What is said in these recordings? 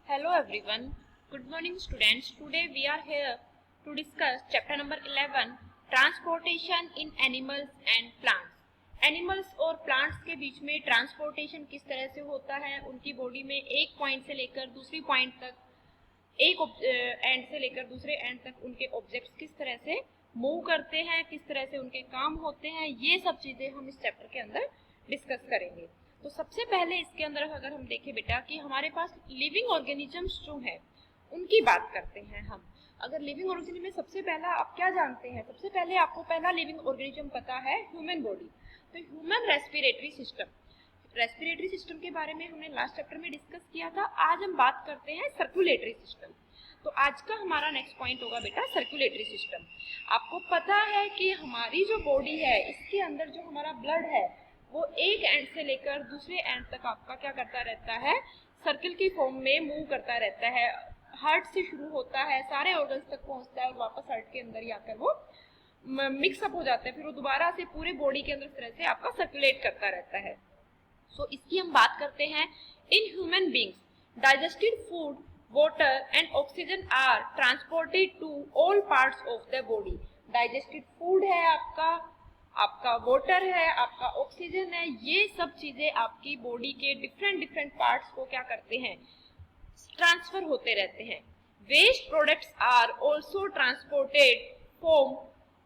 Hello everyone. Good morning students. Today we are here to discuss chapter number 11 Transportation in Animals and Plants. Animals और plants के बीच में transportation किस तरह से होता है, उनकी बॉडी में एक पॉइंट से लेकर दूसरी पॉइंट तक, एक एंड से लेकर दूसरे एंड तक उनके ऑब्जेक्ट्स किस तरह से मूव करते हैं, किस तरह से उनके काम होते हैं, ये सब चीजें हम इस चैप्टर के अंदर डिस्कस करेंगे। तो सबसे पहले इसके अंदर अगर हम देखें बेटा कि हमारे पास लिविंग ऑर्गेनिजम्स जो हैं उनकी बात करते हैं हम। अगर लिविंग ऑर्गेनिज्म में सबसे पहला आप क्या जानते हैं, सबसे पहले आपको पहला लिविंग ऑर्गेनिज्म पता है ह्यूमन बॉडी। तो ह्यूमन रेस्पिरेटरी सिस्टम के बारे में हमने लास्ट चैप्टर में डिस्कस किया था। आज हम बात करते हैं सर्कुलेटरी सिस्टम। तो आज का हमारा नेक्स्ट पॉइंट होगा बेटा सर्कुलेटरी सिस्टम। आपको पता है कि हमारी जो बॉडी है इसके अंदर जो हमारा ब्लड है वो एक एंड से लेकर दूसरे एंड तक आपका क्या करता रहता है, सर्कल की फॉर्म में मूव करता रहता है। हार्ट से शुरू होता है, सारे ऑर्गन्स तक पहुंचता है और वापस हार्ट के अंदर आकर वो मिक्सअप हो जाता है, फिर वो दोबारा से पूरे बॉडी के अंदर इस तरह से आपका सर्कुलेट करता रहता है। सो इसकी हम बात करते हैं। In human beings digested food, water and oxygen are transported to all parts of the body. Digested food है आपका वाटर है, आपका ऑक्सीजन है, ये सब चीजें आपकी बॉडी के डिफरेंट पार्ट्स को क्या करते हैं, ट्रांसफर होते रहते हैं। Waste products are also transported from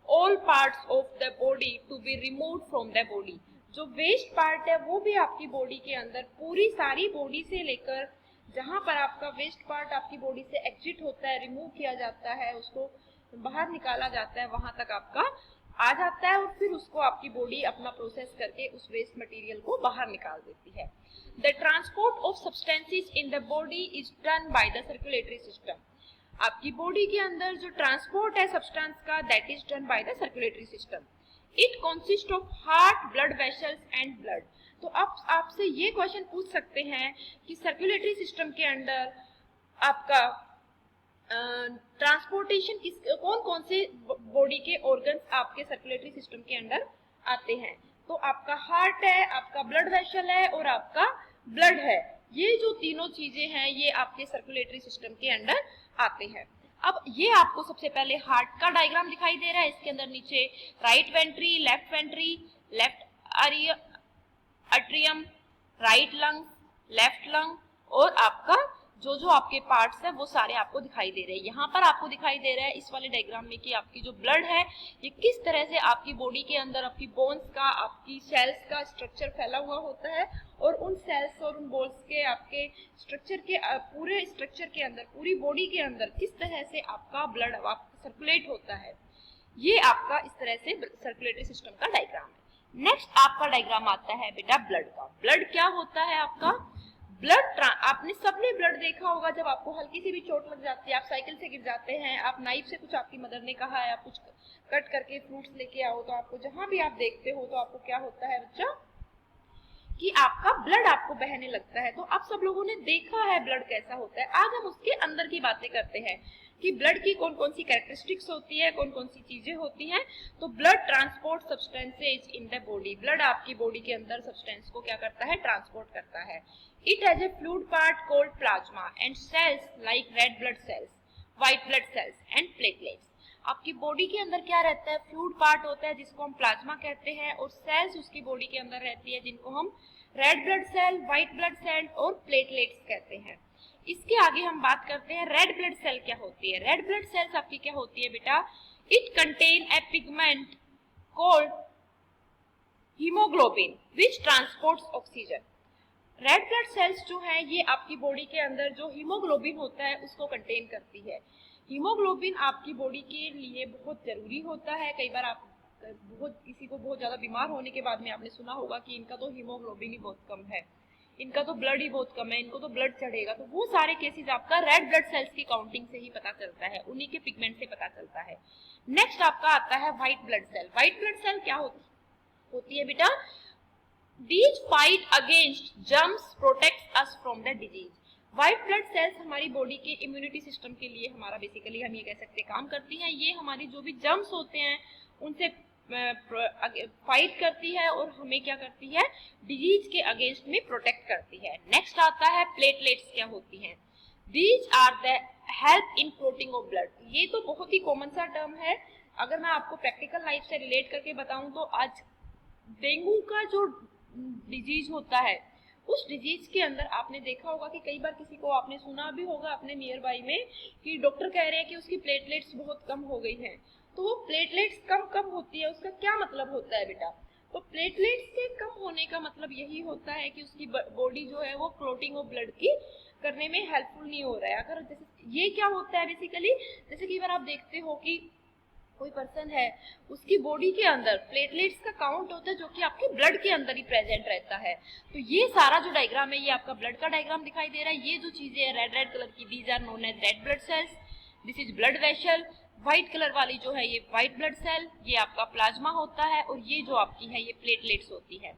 all parts of the body to be removed from the body. जो वेस्ट पार्ट है वो भी आपकी बॉडी के अंदर पूरी सारी बॉडी से लेकर जहां पर आपका वेस्ट पार्ट आपकी बॉडी से एग्जिट होता है, रिमूव किया जाता है, उसको बाहर निकाला जाता है, वहां तक आपका आ जाता है और फिर उसको आपकी बॉडी अपना प्रोसेस करके उस वेस्ट मटेरियल को बाहर निकाल देती है। The transport of substances in the body is done by the circulatory system. आपकी बॉडी के अंदर जो ट्रांसपोर्ट है सब्सटेंस का, that is done by the circulatory system. It consist of heart, blood vessels and blood. तो आप आपसे ये क्वेश्चन पूछ सकते हैं कि सर्कुलेटरी सिस्टम के अंदर आपका ट्रांसपोर्टेशन कौन कौन से बॉडी के ऑर्गन्स आपके सर्कुलेटरी सिस्टम के अंदर आते हैं। तो आपका हार्ट है, आपका ब्लड वेसल है और आपका ब्लड है। ये जो तीनों चीजें हैं ये आपके सर्कुलेटरी सिस्टम के अंदर आते हैं। अब ये आपको सबसे पहले हार्ट का डायग्राम दिखाई दे रहा है। इसके अंदर नीचे right ventricle, left atrium, right lung, left lung और आपका जो आपके पार्ट्स है वो सारे आपको दिखाई दे रहे हैं। यहाँ पर आपको दिखाई दे रहा है इस वाले डायग्राम में कि आपकी जो ब्लड है ये किस तरह से आपकी बॉडी के अंदर आपकी बोन्स का, आपकी सेल्स का स्ट्रक्चर फैला हुआ होता है और उन सेल्स और उन बोन्स के आपके स्ट्रक्चर के पूरे स्ट्रक्चर के अंदर, पूरी बॉडी के अंदर किस तरह से आपका ब्लड सर्कुलेट होता है। ये आपका इस तरह से सर्कुलेटरी सिस्टम का डायग्राम है। नेक्स्ट आपका डायग्राम आता है बेटा ब्लड का। ब्लड क्या होता है आपका, ब्लड आपने सबने ब्लड देखा होगा जब आपको हल्की सी भी चोट लग जाती है, आप साइकिल से गिर जाते हैं, आप नाइफ से कुछ आपकी मदर ने कहा है, आप कुछ कट करके फ्रूट्स लेके आओ तो आपको जहां भी आप देखते हो तो आपको क्या होता है बच्चा कि आपका ब्लड आपको बहने लगता है। तो आप सब लोगों ने देखा है ब्लड कैसा होता है। आज हम उसके अंदर की बातें करते हैं कि ब्लड की कौन कौन सी कैरेक्टरिस्टिक्स होती है, कौन कौन सी चीजें होती हैं। तो blood transport substances in the body. Blood आपकी बॉडी के अंदर सब्सटेंस को क्या करता है, ट्रांसपोर्ट करता है। It has a fluid part called plasma and cells like red blood cells, white blood cells and platelets. आपकी बॉडी के अंदर क्या रहता है, फ्लूइड पार्ट होता है जिसको हम प्लाज्मा कहते हैं और सेल्स उसकी बॉडी के अंदर रहती है जिनको हम red blood cell, white blood cell और प्लेटलेट्स कहते हैं। इसके आगे हम बात करते हैं रेड ब्लड सेल क्या होती है। रेड ब्लड सेल्स आपकी क्या होती है बेटा, it contain a pigment called haemoglobin which transports oxygen. Red blood sales जो है ये आपकी बॉडी के अंदर जो हीमोग्लोबिन होता है उसको कंटेन करती है। हीमोग्लोबिन आपकी बॉडी के लिए बहुत जरूरी होता है। कई बार आप किसी को बहुत ज्यादा बीमार होने के बाद में आपने सुना होगा कि इनका तो हीमोग्लोबिन ही बहुत कम है, इनका तो ब्लड ही बहुत कम है, इनको तो ब्लड चढ़ेगा। तो वो सारे केसेस आपका रेड ब्लड सेल्स की काउंटिंग से ही पता चलता है, उन्हीं के पिगमेंट से पता चलता है। नेक्स्ट आपका आता है white blood cell. White blood cell क्या होती है बेटा, These fight against germs protects us from the disease. White blood cells हमारी बॉडी के इम्यूनिटी सिस्टम के लिए हमारा बेसिकली हम ये कह सकते हैं काम करती हैं। ये हमारी जो भी जर्म्स होते हैं उनसे फाइट करती है और हमें क्या करती है, डिजीज के अगेंस्ट में प्रोटेक्ट करती है। नेक्स्ट आता है प्लेटलेट्स क्या होती हैं। These are the help in clotting of blood. ये तो बहुत ही कॉमन सा टर्म है। अगर मैं आपको प्रैक्टिकल लाइफ से रिलेट करके बताऊं तो आज डेंगू का जो डिजीज होता है, उस डिजीज के अंदर आपने देखा होगा कि कई बार किसी को आपने सुना भी होगा अपने नियर बाई में कि डॉक्टर कह रहे हैं कि उसकी प्लेटलेट्स बहुत कम हो गई हैं। तो वो प्लेटलेट्स कम होती है, उसका क्या मतलब होता है बेटा? तो प्लेटलेट्स के कम होने का मतलब यही होता है कि उसकी बॉडी जो है वो क्लोटिंग ऑफ ब्लड की करने में हेल्पफुल नहीं हो रहा है। अगर जैसे ये क्या होता है बेसिकली, जैसे कई बार आप देखते हो कि कोई पर्सन है, उसकी बॉडी के अंदर प्लेटलेट्स का काउंट होता है जो कि आपके ब्लड के अंदर ही प्रेजेंट रहता है। तो ये सारा जो डायग्राम है ये आपका ब्लड का डायग्राम दिखाई दे रहा है। ये जो चीजें है रेड रेड कलर की, these are known as red blood cells, this is blood vessel. White colour वाली जो है ये व्हाइट ब्लड सेल, ये आपका प्लाज्मा होता है, और ये जो आपकी है ये प्लेटलेट्स होती है।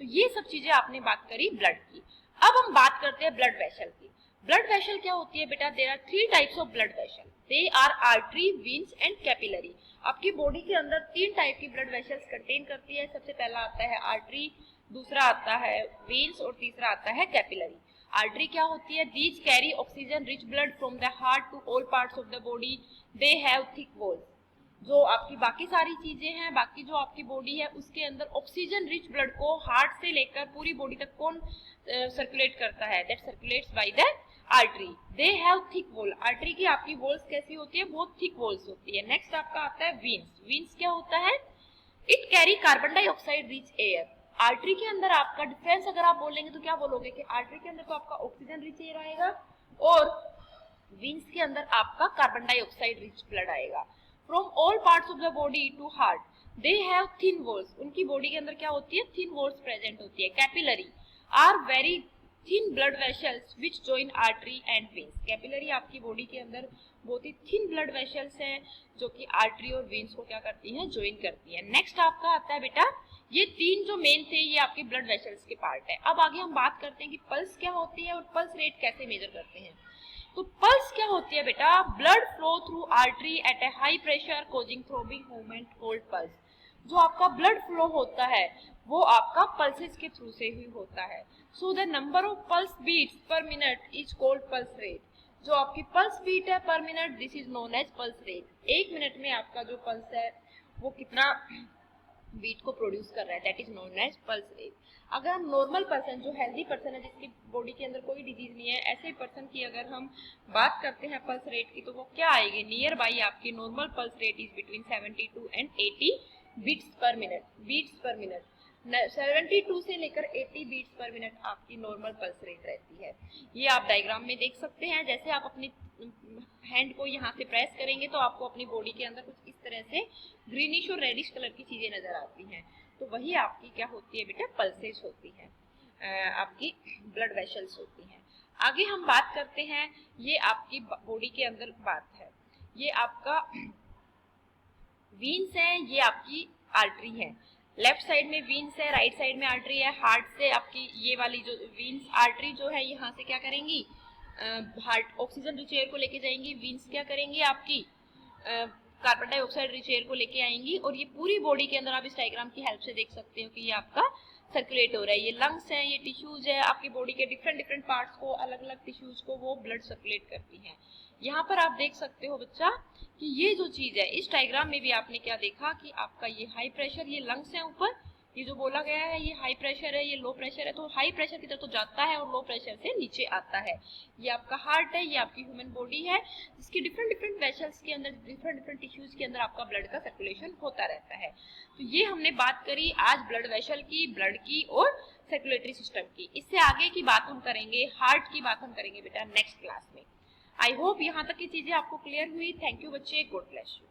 तो ये सब चीजें आपने बात करी ब्लड की। अब हम बात करते हैं ब्लड वेसल की। ब्लड वेसल क्या होती है बेटा? There are 3 types of blood vessel. They are artery, veins and capillary. आपकी बॉडी के अंदर 3 टाइप की ब्लड वेसल्स कंटेन करती है। सबसे पहला आता है आर्टरी, दूसरा आता है वेन्स, और तीसरा आता है कैपिलरी। आर्टरी क्या होती है? These carry oxygen rich blood from the heart to all parts of the body. They have thick walls. जो आपकी बाकी सारी चीजें हैं, बाकी जो आपकी बॉडी है उसके अंदर ऑक्सीजन रिच ब्लड को हार्ट से लेकर पूरी बॉडी तक कौन सर्कुलेट करता है? That circulates by the artery. They have thick wall. Artery की आपकी वॉल्स कैसी होती है? बहुत थिक वॉल्स होती है। नेक्स्ट आपका आता है वीन्स। वीन्स क्या होता है? It carry carbon dioxide rich air. Artery के अंदर आपका डिफरेंस अगर आप बोलेंगे तो क्या बोलोगे कि आर्टरी के अंदर तो आपका ऑक्सीजन रिच एयर आएगा और वीन्स के अंदर आपका कार्बन डाइऑक्साइड रिच ब्लड आएगा। From all parts of the body to heart they have thin walls. उनकी बॉडी के अंदर क्या होती है? थिन वॉल्स प्रेजेंट होती है। Capillary are very thin blood vessels which join artery and veins. Capillary आपकी बॉडी के अंदर बहुत ही थिन ब्लड वेसल्स हैं जो कि आर्टरी और वेन्स को क्या करती हैं? ज्वाइन करती हैं। नेक्स्ट आपका आता है बेटा, ये 3 जो मेन थे ये आपके ब्लड वेसल्स के पार्ट है। अब आगे हम बात करते हैं कि पल्स क्या होती है और पल्स रेट कैसे मेजर करते हैं। तो पल्स क्या होती है बेटा? Blood flow through artery at a high pressure causing throbbing movement called pulse. जो आपका ब्लड फ्लो होता है वो आपका पल्सेस के थ्रू से ही होता है। So the number of pulse beats per minute is called pulse rate. जो आपकी पल्स बीट है per minute, this is known as pulse rate. 1 minute में आपका जो पल्स है वो कितना बीट को प्रोड्यूस कर रहा है, that is known as pulse rate. अगर हम नॉर्मल पर्सन, जो हेल्दी पर्सन है जिसकी बॉडी के अंदर कोई डिजीज नहीं है, ऐसे पर्सन की अगर हम बात करते हैं पल्स रेट की, तो वो क्या आएगी? नियर बाई आपकी normal pulse rate is between 72 and 80 beats per minute. 72 से लेकर 80 बीट्स पर मिनट आपकी नॉर्मल पल्स रेट रहती है। ये आप डायग्राम में देख सकते हैं। जैसे आप अपनी हैंड को यहाँ से प्रेस करेंगे तो आपको अपनी बॉडी के अंदर कुछ इस तरह से ग्रीनिश और रेडिश कलर की चीजें नजर आती हैं। तो वही आपकी क्या होती है बेटा? पल्सेस होती है, आपकी ब्लड वेसल्स होती हैं। आगे हम बात करते हैं, ये आपकी बॉडी के अंदर बात है, ये आपका वीन्स है, ये आपकी आर्टरी है। लेफ्ट साइड में वीन्स है, राइट साइड में आर्टरी है। हार्ट से आपकी ये वाली जो वीन्स आर्टरी जो है यहाँ से क्या करेंगी? हार्ट ऑक्सीजन रिच एयर को लेके जाएंगी। वीन्स क्या करेंगी? आपकी कार्बन डाइऑक्साइड रिच एयर को लेके आएंगी। और ये पूरी बॉडी के अंदर आप इस डायग्राम की हेल्प से देख सकते हो कि ये आपका सर्कुलेट हो रहा है। ये लंग्स है, ये टिश्यूज है, आपकी बॉडी के डिफरेंट पार्ट्स को, अलग अलग टिश्यूज को वो ब्लड सर्कुलेट करती हैं। यहाँ पर आप देख सकते हो बच्चा कि ये जो चीज है, इस डायग्राम में भी आपने क्या देखा कि आपका ये हाई प्रेशर, ये लंग्स है ऊपर, ये जो बोला गया है ये हाई प्रेशर है, ये लो प्रेशर है। तो हाई प्रेशर की तरफ तो जाता है और लो प्रेशर से नीचे आता है। ये आपका हार्ट है, ये आपकी ह्यूमन बॉडी है, जिसकी डिफरेंट वेसल्स के अंदर, डिफरेंट टिश्यूज के अंदर आपका ब्लड का सर्कुलेशन होता रहता है। तो ये हमने बात करी आज ब्लड वेसल की, ब्लड की और सर्कुलेटरी सिस्टम की। इससे आगे की बात हम करेंगे, हार्ट की बात हम करेंगे बेटा नेक्स्ट क्लास में। आई होप यहाँ तक की चीजें आपको क्लियर हुई। थैंक यू बच्चे, गॉड ब्लेस यू।